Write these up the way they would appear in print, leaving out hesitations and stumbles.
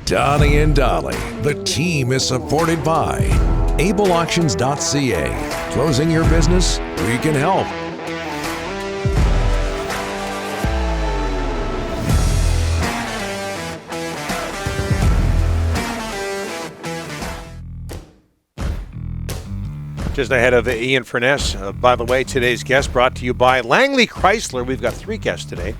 Donnie and Dolly. The team is supported by ableauctions.ca. Closing your business? We can help. Just ahead of Ian Furness. By the way, today's guest brought to you by Langley Chrysler. We've got 3 guests today.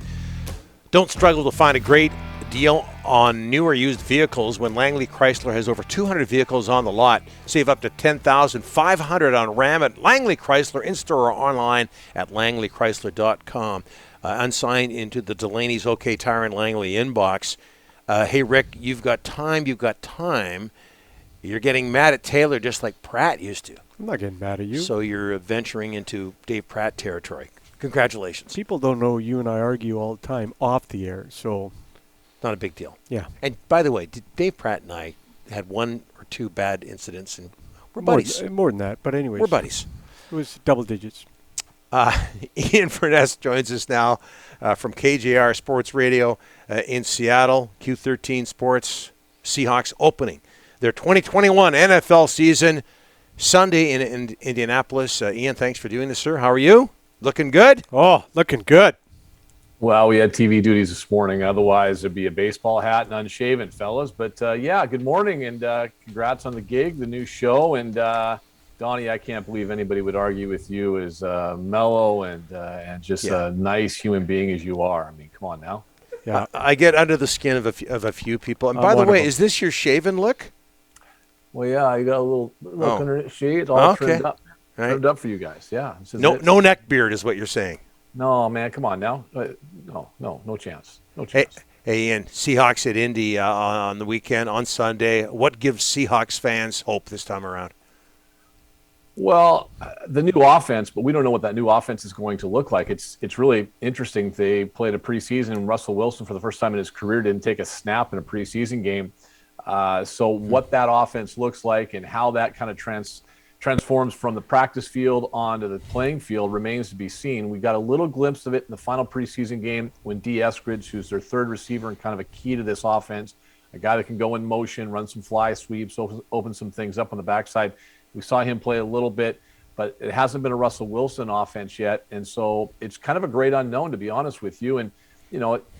Don't struggle to find a great deal on new or used vehicles when Langley Chrysler has over 200 vehicles on the lot. Save up to $10,500 on Ram at Langley Chrysler, in-store or online at langleychrysler.com. Unsigned into the Delaney's OK Tire and Langley inbox. Hey, Rick, you've got time. You're getting mad at Taylor just like Pratt used to. I'm not getting mad at you. So you're venturing into Dave Pratt territory. Congratulations. People don't know you and I argue all the time off the air, so... Not a big deal. Yeah. And by the way, Dave Pratt and I had 1 or 2 bad incidents, and we're buddies. More than that, but anyways. We're buddies. It was double digits. Ian Furness joins us now from KJR Sports Radio in Seattle. Q13 Sports, Seahawks opening their 2021 NFL season Sunday in Indianapolis. Ian, thanks for doing this, sir. How are you? Looking good? Oh, looking good. Well, we had TV duties this morning. Otherwise, it'd be a baseball hat and unshaven, fellas. But, yeah, good morning, and congrats on the gig, the new show. And, Donnie, I can't believe anybody would argue with you as mellow and just a nice human being as you are. I mean, come on now. Yeah, I get under the skin of a few people. And by the way, is this your shaven look? Well, yeah, I got a little under shade, all trimmed up. Right. Trimmed up for you guys, yeah. No neck beard is what you're saying. No, man, come on now. No chance. No chance. Hey, Ian, Seahawks at Indy on the weekend, on Sunday. What gives Seahawks fans hope this time around? Well, the new offense, but we don't know what that new offense is going to look like. It's really interesting. They played a preseason. Russell Wilson, for the first time in his career, didn't take a snap in a preseason game. So what that offense looks like and how that kind of transforms from the practice field onto the playing field remains to be seen. We got a little glimpse of it in the final preseason game when D. Eskridge, who's their third receiver and kind of a key to this offense, a guy that can go in motion, run some fly sweeps, open some things up on the backside. We saw him play a little bit, but it hasn't been a Russell Wilson offense yet. And so it's kind of a great unknown, to be honest with you. And,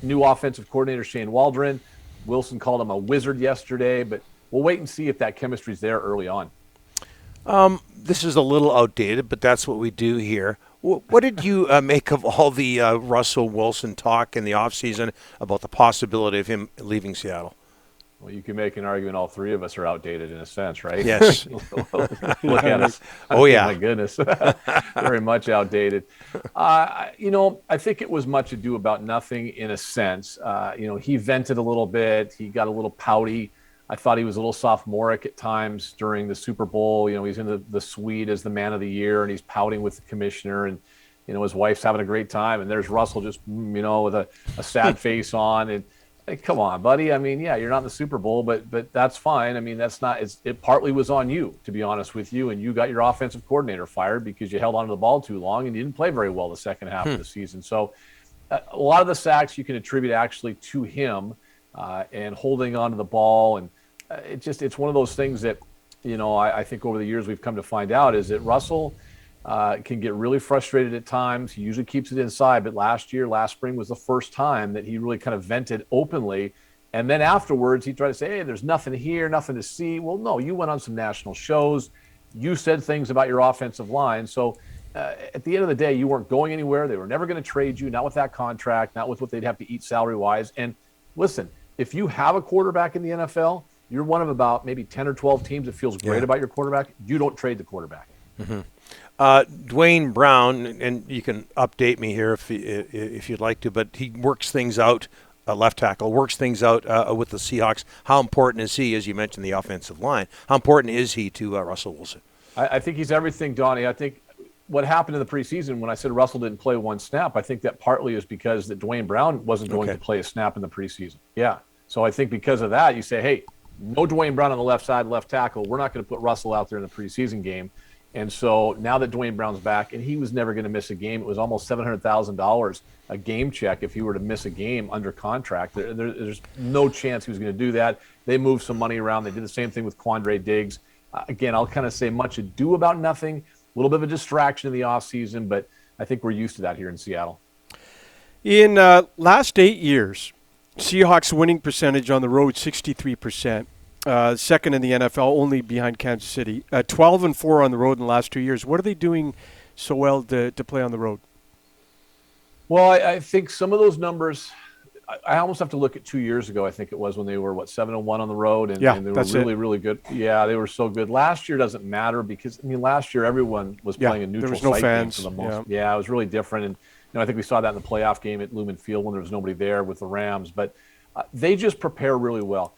new offensive coordinator Shane Waldron, Wilson called him a wizard yesterday, but we'll wait and see if that chemistry's there early on. This is a little outdated, but that's what we do here. What did you make of all the Russell Wilson talk in the offseason about the possibility of him leaving Seattle? Well, you can make an argument all 3 of us are outdated in a sense, right? Yes. Look at us. Oh, yeah. My goodness. Very much outdated. I think it was much ado about nothing in a sense. He vented a little bit. He got a little pouty. I thought he was a little sophomoric at times during the Super Bowl. He's in the suite as the man of the year, and he's pouting with the commissioner, and his wife's having a great time, and there's Russell just with a sad face on. And hey, come on, buddy. I mean, yeah, you're not in the Super Bowl, but that's fine. I mean, it partly was on you, to be honest with you, and you got your offensive coordinator fired because you held onto the ball too long and you didn't play very well the second half of the season. So a lot of the sacks you can attribute actually to him and holding onto the ball. And it's one of those things that, I think over the years we've come to find out is that Russell can get really frustrated at times. He usually keeps it inside, but last spring was the first time that he really kind of vented openly. And then afterwards, he tried to say, hey, there's nothing here, nothing to see. Well, no, you went on some national shows. You said things about your offensive line. So at the end of the day, you weren't going anywhere. They were never going to trade you, not with that contract, not with what they'd have to eat salary-wise. And listen, if you have a quarterback in the NFL, you're one of about maybe 10 or 12 teams that feels great about your quarterback. You don't trade the quarterback. Mm-hmm. Dwayne Brown, and you can update me here if you'd like to, but he works things out, left tackle, works things out with the Seahawks. How important is he, as you mentioned, the offensive line? How important is he to Russell Wilson? I think he's everything, Donnie. I think what happened in the preseason when I said Russell didn't play one snap, I think that partly is because that Dwayne Brown wasn't going to play a snap in the preseason. Yeah. So I think because of that, you say, hey, no Dwayne Brown on the left side, left tackle. We're not going to put Russell out there in the preseason game. And so now that Dwayne Brown's back, and he was never going to miss a game, it was almost $700,000 a game check if he were to miss a game under contract. There's no chance he was going to do that. They moved some money around. They did the same thing with Quandre Diggs. Again, I'll kind of say much ado about nothing. A little bit of a distraction in the offseason, but I think we're used to that here in Seattle. In last 8 years, Seahawks winning percentage on the road, 63%. Second in the NFL, only behind Kansas City. 12-4 on the road in the last 2 years. What are they doing so well to play on the road? Well, I think some of those numbers, I almost have to look at 2 years ago, I think it was, when they were, 7-1 on the road, and they were really good. Yeah, they were so good. Last year doesn't matter because, last year everyone was playing a neutral site game for the most. Yeah, it was really different. And I think we saw that in the playoff game at Lumen Field when there was nobody there with the Rams. But they just prepare really well.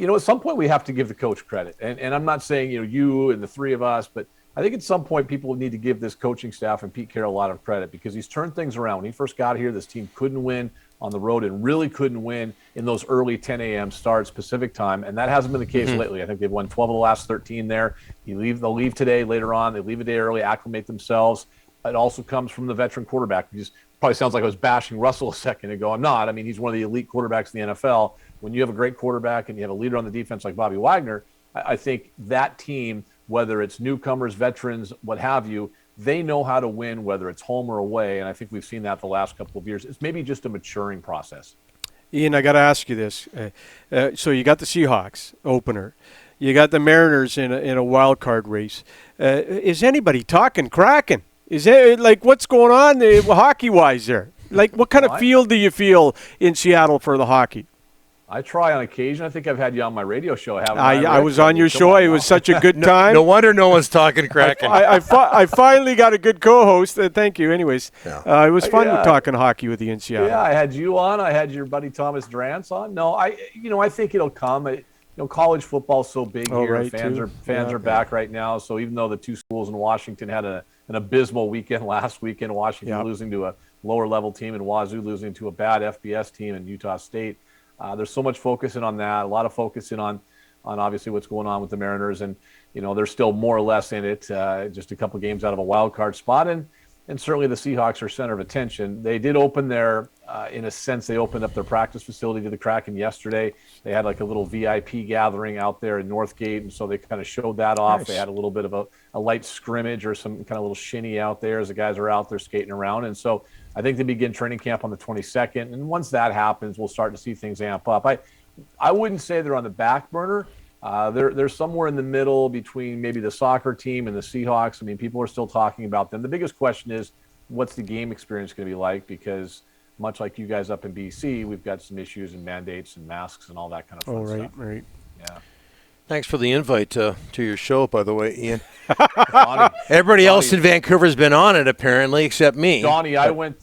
At some point we have to give the coach credit. And I'm not saying, you and the three of us, but I think at some point people need to give this coaching staff and Pete Carroll a lot of credit because he's turned things around. When he first got here, this team couldn't win on the road and really couldn't win in those early 10 a.m. starts Pacific time, and that hasn't been the case lately. I think they've won 12 of the last 13 there. They'll leave today, later on. They leave a day early, acclimate themselves. It also comes from the veteran quarterback. He just probably sounds like I was bashing Russell a second ago. I'm not. He's one of the elite quarterbacks in the NFL. When you have a great quarterback and you have a leader on the defense like Bobby Wagner, I think that team, whether it's newcomers, veterans, what have you, they know how to win, whether it's home or away, and I think we've seen that the last couple of years. It's maybe just a maturing process. Ian, I got to ask you this. So you got the Seahawks opener. You got the Mariners in a wild card race. Is anybody talking Kraken? Is it what's going on hockey-wise there? What kind of feel do you feel in Seattle for the hockey? I try on occasion. I think I've had you on my radio show, haven't I was on your show. It was such a good time. No wonder no one's talking Kraken. I finally got a good co-host. Thank you. Anyways, it was fun talking hockey with you in Seattle. Yeah, I had you on. I had your buddy Thomas Drance on. No, I think it'll come. College football's so big here. Right, fans are back right now. So even though the two schools in Washington had an abysmal weekend last weekend, Washington losing to a lower level team and Wazoo losing to a bad FBS team in Utah State. There's so much focusing on that, a lot of focusing on obviously what's going on with the Mariners, and they're still more or less in it, just a couple games out of a wild card spot, and certainly the Seahawks are center of attention. They did open in a sense, they opened up their practice facility to the Kraken yesterday. They had a little VIP gathering out there in Northgate, and so they kind of showed that off. Nice. They had a little bit of a light scrimmage or some kind of little shinny out there as the guys are out there skating around, and so I think they begin training camp on the 22nd, and once that happens, we'll start to see things amp up. I wouldn't say they're on the back burner. They're somewhere in the middle between maybe the soccer team and the Seahawks. People are still talking about them. The biggest question is, what's the game experience going to be like? Because much like you guys up in BC, we've got some issues and mandates and masks and all that kind of fun stuff. Right. Yeah. Thanks for the invite to your show, by the way, Ian. Everybody else in Vancouver's been on it, apparently, except me. Donnie, I went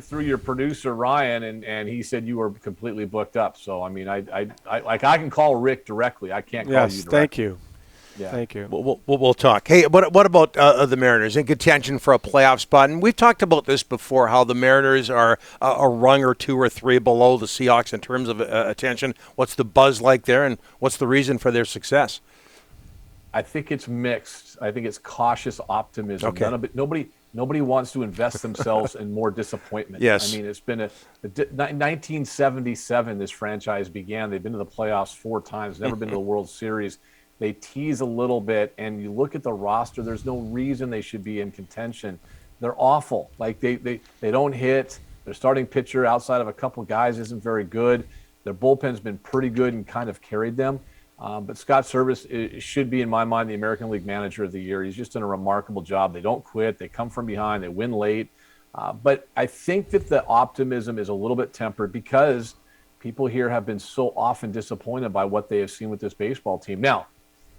through your producer, Ryan, and he said you were completely booked up. So, I can call Rick directly. I can't call you directly. Thank you. Yeah. Thank you. We'll talk. Hey, what about the Mariners in contention for a playoff spot? And we've talked about this before, how the Mariners are a rung or two or three below the Seahawks in terms of attention. What's the buzz like there, and what's the reason for their success? I think it's mixed. I think it's cautious optimism. Okay. Nobody wants to invest themselves in more disappointment. Yes. It's been 1977 this franchise began. They've been to the playoffs 4 times, never been to the World Series. They tease a little bit, and you look at the roster, there's no reason they should be in contention. They're awful. They don't hit. Their starting pitcher outside of a couple guys isn't very good. Their bullpen's been pretty good and kind of carried them. But Scott Servais should be, in my mind, the American League Manager of the Year. He's just done a remarkable job. They don't quit. They come from behind. They win late. But I think that the optimism is a little bit tempered because people here have been so often disappointed by what they have seen with this baseball team. Now,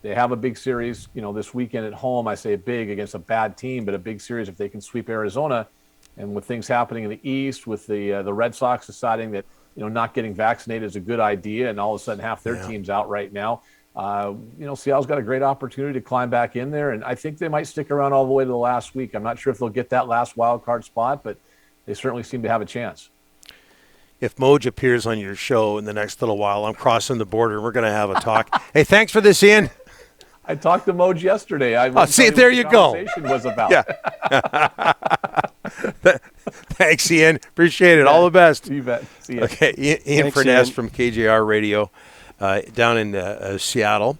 they have a big series, this weekend at home. I say big against a bad team, but a big series if they can sweep Arizona. And with things happening in the East, with the Red Sox deciding that not getting vaccinated is a good idea, and all of a sudden half their team's out right now. Seattle's got a great opportunity to climb back in there, and I think they might stick around all the way to the last week. I'm not sure if they'll get that last wild card spot, but they certainly seem to have a chance. If Moj appears on your show in the next little while, I'm crossing the border. We're going to have a talk. Hey, thanks for this, Ian. I talked to Moj yesterday. There you go. Conversation was about. Yeah. Thanks, Ian. Appreciate it. All the best. You bet. See you. Okay, Ian Furness from KJR Radio. down in Seattle.